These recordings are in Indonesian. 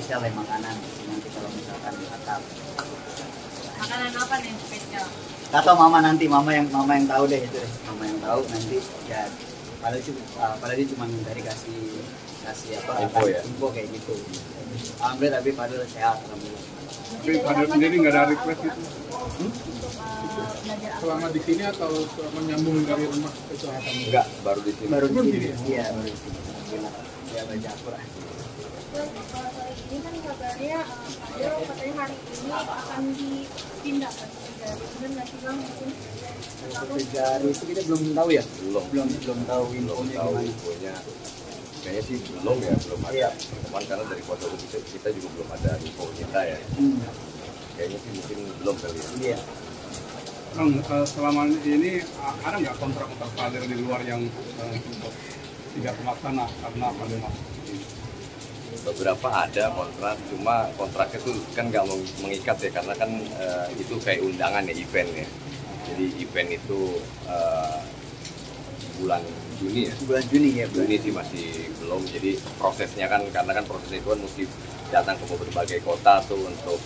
spesial ya makanan nanti kalau misalkan atap. Makanan apa nih yang spesial? Atau mama yang tahu deh itu deh. Mama yang tahu nanti ya padahal dia cuma dari kasih info kayak gitu. Alhamdulillah tapi padahal sehat alhamdulillah. Tapi Fadil sendiri nggak ada request itu? Belajar apa? Selama di sini atau selama nyambung dari rumah itu hatam? Enggak, baru di sini. Baru di sini. ya? Iya, baru di sini. Ya baca Al-Quran. Ini kan kabarnya Fadil katanya hari ini akan dipindahkan ke Jari. Benar nggak sih Bang? Mungkin Ke Jari itu kita belum tahu ya? Belum tahu infonya tahu gimana. infonya. Kayaknya sih belum ada Iya. pertemuan karena dari kuasa hukum kita juga belum ada info kita ya. Kayaknya sih mungkin belum kali ya. Iya. Bang, selama ini ada nggak kontrak Fadil di luar yang untuk tidak terlaksana karena Fadil masuk? Beberapa ada kontrak, cuma kontraknya tuh kan nggak mengikat ya karena kan itu kayak undangan ya, event ya. Jadi event itu bulan Juni ya. Bulan Juni ya, Juni sih masih belum, jadi prosesnya kan karena kan prosesnya itu kan mesti datang ke berbagai kota tuh untuk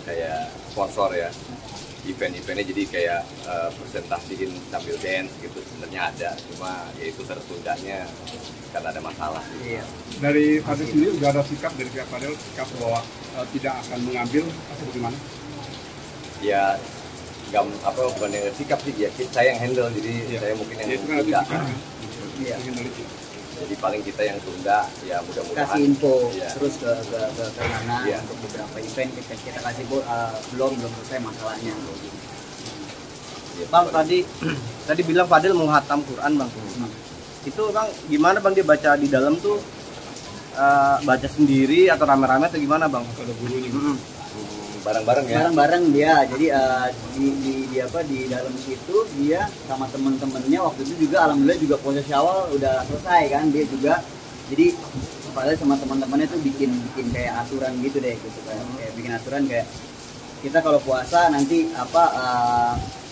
kayak sponsor ya event-eventnya, jadi kayak presentasiin sambil dance gitu sebenarnya ada, cuma ya itu tertundanya karena ada masalah. Iya. Dari Fadil sendiri udah ada sikap dari pihak Fadil, sikap bahwa tidak akan mengambil atau bagaimana? Ya nggak bukan yang sikap sih, ya saya yang handle, jadi saya mungkin yang itu kan ada tunda. sikapnya. Iya. Jadi paling kita yang tunda, ya mudah-mudahan Kasih info ya. terus ke mana Iya. untuk beberapa event kita kasih belum selesai masalahnya. Ya, Bang, tadi bilang Fadil mau hatam Quran Bang. Itu Bang gimana Bang, dia baca di dalam tuh baca sendiri atau rame-rame atau gimana Bang? Ada gurunya. bareng-bareng ya. Bareng-bareng dia. Jadi di dalam situ dia sama temen-temennya waktu itu juga alhamdulillah juga puasa Syawal udah selesai kan, dia juga. Jadi padahal sama teman-temannya tuh bikin kayak aturan gitu deh gitu kayak bikin aturan kayak kita kalau puasa nanti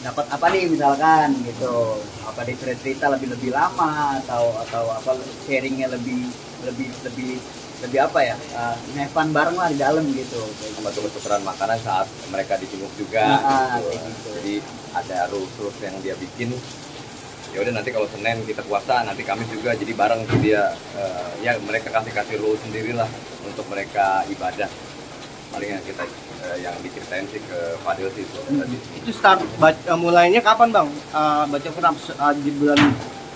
dapat apa nih misalkan gitu, apa cerita lebih lama atau apa sharingnya lebih apa ya, have bareng lah di dalam gitu. Sama tukeran makanan saat mereka dijenguk juga gitu. Jadi ada rules yang dia bikin. Ya udah nanti kalau Senin kita puasa, nanti Kamis juga, jadi bareng dia ya mereka kasih rules sendirilah untuk mereka ibadah. Paling yang kita yang diceritain sih ke Fadil sih tadi. Itu start mulainya kapan Bang? Baca Quran di bulan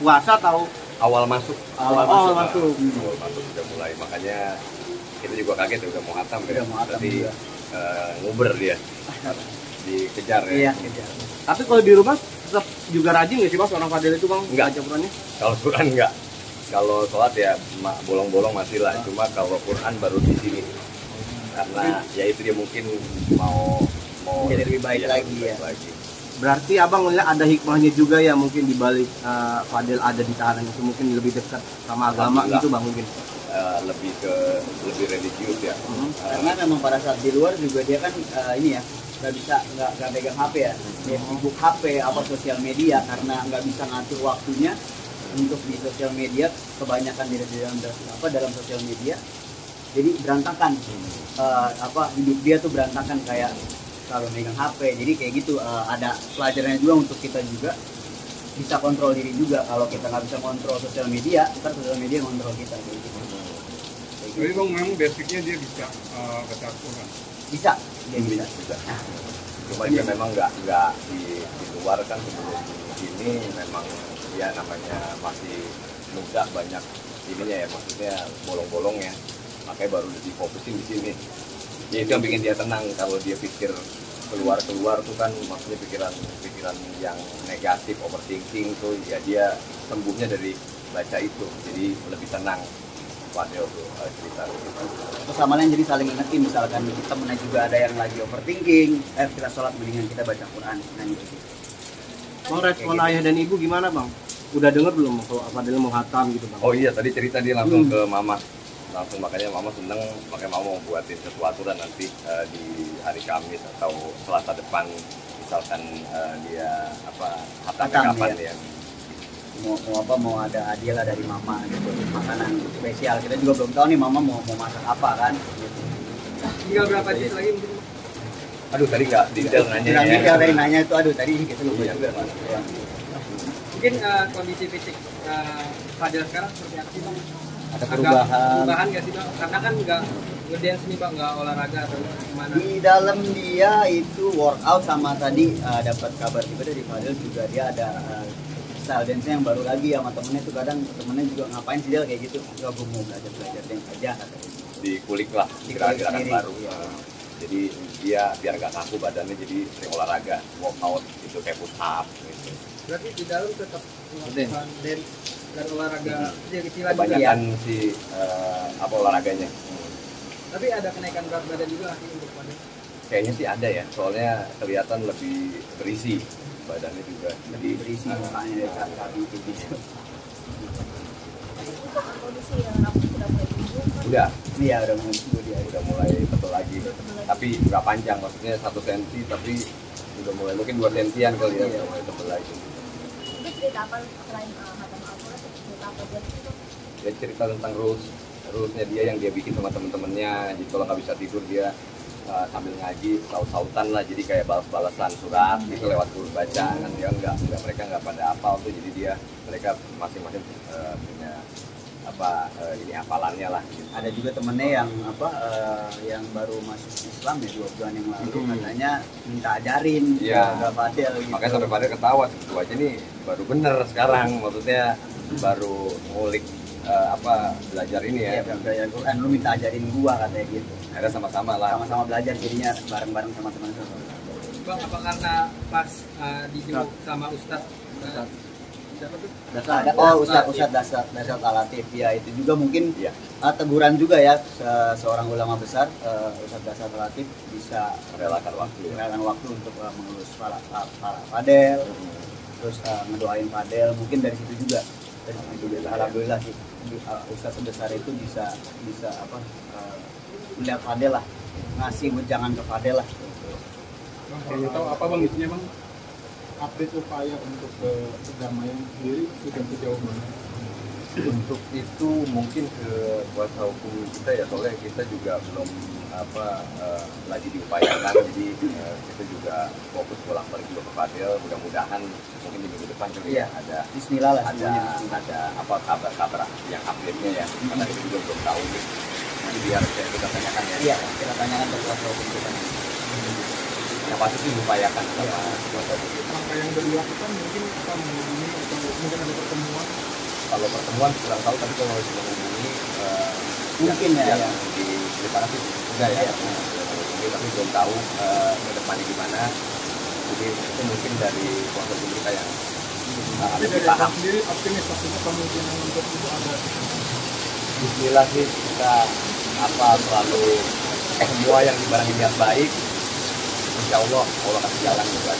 puasa atau Awal masuk udah mulai, makanya kita juga kaget ya, udah mau hatam ya. Tadi nguber dia dikejar ya. Iya, kejar. tapi kalau di rumah tetap juga rajin nggak sih Bang seorang Fadil itu Bang? Enggak. Baca Qurannya? Kalau Quran enggak. Kalau sholat ya bolong-bolong masih lah, cuma kalau Quran baru di sini. Karena ya itu dia mungkin mau Jadi lebih baik lagi ya. Berarti Abang ngeliat ada hikmahnya juga ya mungkin di balik Fadil ada di tahanan itu, mungkin lebih dekat sama agama gitu Bang mungkin. Lebih religius ya. Karena memang pada saat di luar juga dia kan ini ya nggak pegang HP ya, dia sibuk HP apa sosial media karena nggak bisa ngatur waktunya untuk di sosial media, kebanyakan dalam sosial media, jadi berantakan hidup dia tuh berantakan kayak kalau megang HP. Jadi kayak gitu ada pelajarannya juga untuk kita juga bisa kontrol diri juga. Kalau kita nggak bisa kontrol sosial media, ntar sosial media kontrol kita kayak gitu. Jadi Bang memang basicnya dia bisa baca Quran. Bisa, dia bisa. Cuma dia memang nggak di luar kan, sebelum ini memang dia namanya masih muda, banyak ininya ya, maksudnya bolong-bolong ya, makanya baru difokusin di sini. Ya itu yang bikin dia tenang. Kalau dia pikir keluar tuh kan maksudnya pikiran yang negatif, overthinking tuh ya dia sembuhnya dari baca itu, jadi lebih tenang. Fadil tuh cerita. Terus sama lain jadi saling ingetin, misalkan temennya juga ada yang lagi overthinking, kita sholat mendingan kita baca Quran. Nah gitu. Bang, respon ayah dan ibu gimana Bang? Udah denger belum kalau Fadil mau hatam gitu Bang? Oh iya, tadi cerita dia langsung ke mama. Langsung, makanya mama seneng, makanya mama mau buatin sesuatu dan nanti di hari Kamis atau Selasa depan misalkan dia hatam kapan ya. Mau ada hadiah lah dari mama gitu, makanan spesial. Kita juga belum tahu nih mama mau masak apa kan gitu. Tinggal berapa jis lagi mungkin? Aduh tadi nggak detail nanya Kurang ya. detail dari nanya itu, aduh tadi kita lupa Iya, juga. benar. Mungkin kondisi fisik Fadil sekarang seperti apa sih bang? Ada Agak perubahan. perubahan nggak sih bang? Karena kan nggak ngedance nih bang, nggak olahraga atau gimana? Di dalam dia itu workout sama tadi dapat kabar juga dari Fadil juga dia ada style dance yang baru lagi sama temennya tuh, kadang temennya juga ngapain sih dia kayak gitu, gak gue mau belajar dance aja katanya. Dikulik lah Dikulik gerakan sendiri, baru. iya. Jadi dia biar nggak kaku badannya, jadi sering olahraga, workout itu kayak push up gitu. Berarti di dalam tetap melakukan dance dan olahraga kecil-kecilan juga. Kebanyakan si apa olahraganya. Tapi ada kenaikan berat badan juga nggak sih untuk Fadil? Kayaknya sih ada ya, soalnya kelihatan lebih berisi badannya juga. Jadi Berisi mukanya dari kaki itu gitu. Kondisi rambut sudah mulai tumbuh kan? udah Iya udah menunggu dia. udah mulai tebel lagi, tapi nggak panjang, maksudnya 1 senti tapi udah mulai mungkin 2 sentian kali ya, udah mulai tebel lagi. Itu cerita apa selain Hatam Al-Quran, cerita apa dia itu? Dia cerita tentang rulesnya dia yang dia bikin sama temen-temennya. Jadi kalau nggak bisa tidur dia sambil ngaji saut-sautan lah, jadi kayak balas-balasan surat gitu lewat guru bacaan. Dia mereka nggak pada hafal tuh, jadi mereka masing-masing punya ini hafalannya lah gitu. Ada juga temennya yang yang baru masuk Islam ya 2 bulan yang lalu, katanya minta ajarin Iya. ke Fadil gitu. Makanya sampai pada ketawa gitu aja nih baru bener sekarang, maksudnya baru ngulik belajar ini ya. Iya, belajar Quran, lu minta ajarin gua katanya gitu. Ada sama-sama lah. Sama-sama belajar jadinya bareng-bareng sama teman-teman. Bang, apa karena pas dijenguk sama Ustadz siapa tuh? Ustadz Dasar Alatif ya, itu juga mungkin Iya. teguran juga ya seorang ulama besar, Ustadz Dasar Alatif bisa Merelakan waktu ya. merelakan waktu untuk mengurus para Fadel, terus ngedoain Fadel, mungkin dari situ juga. Dari situ juga alhamdulillah sih Ustadz sebesar itu bisa melihat Fadel lah, ngasih wejangan ke Fadel lah. Bang, kalau tahu apa bang isinya bang? Update upaya untuk perdamaian sendiri sudah sejauh mana? Untuk itu mungkin ke kuasa hukum kita ya, soalnya kita juga belum lagi diupayakan, jadi kita juga fokus pulang pergi ke Fadil. Mudah-mudahan mungkin di minggu depan kali ya ada Bismillah lah kabar yang update-nya ya, karena kita juga belum tahu nih. Nanti biar kita tanyakan ya. Iya, kita tanyakan ke kuasa hukum kita. Yang pasti sih diupayakan sama kuasa hukum kita. Langkah yang dilakukan mungkin akan menghubungi atau mungkin ada pertemuan. Kalau pertemuan kurang tahu, tapi kalau sudah menghubungi Mungkin ya. yang di sana sih enggak ya. Jadi tapi belum tahu ke depannya gimana. Jadi itu mungkin dari kuasa hukum kita yang Tapi lebih dari paham. Abang sendiri optimis maksudnya kemungkinan untuk itu ada. Bismillah sih kita selalu semua yang dibarengi niat baik, insya Allah kasih jalan juga.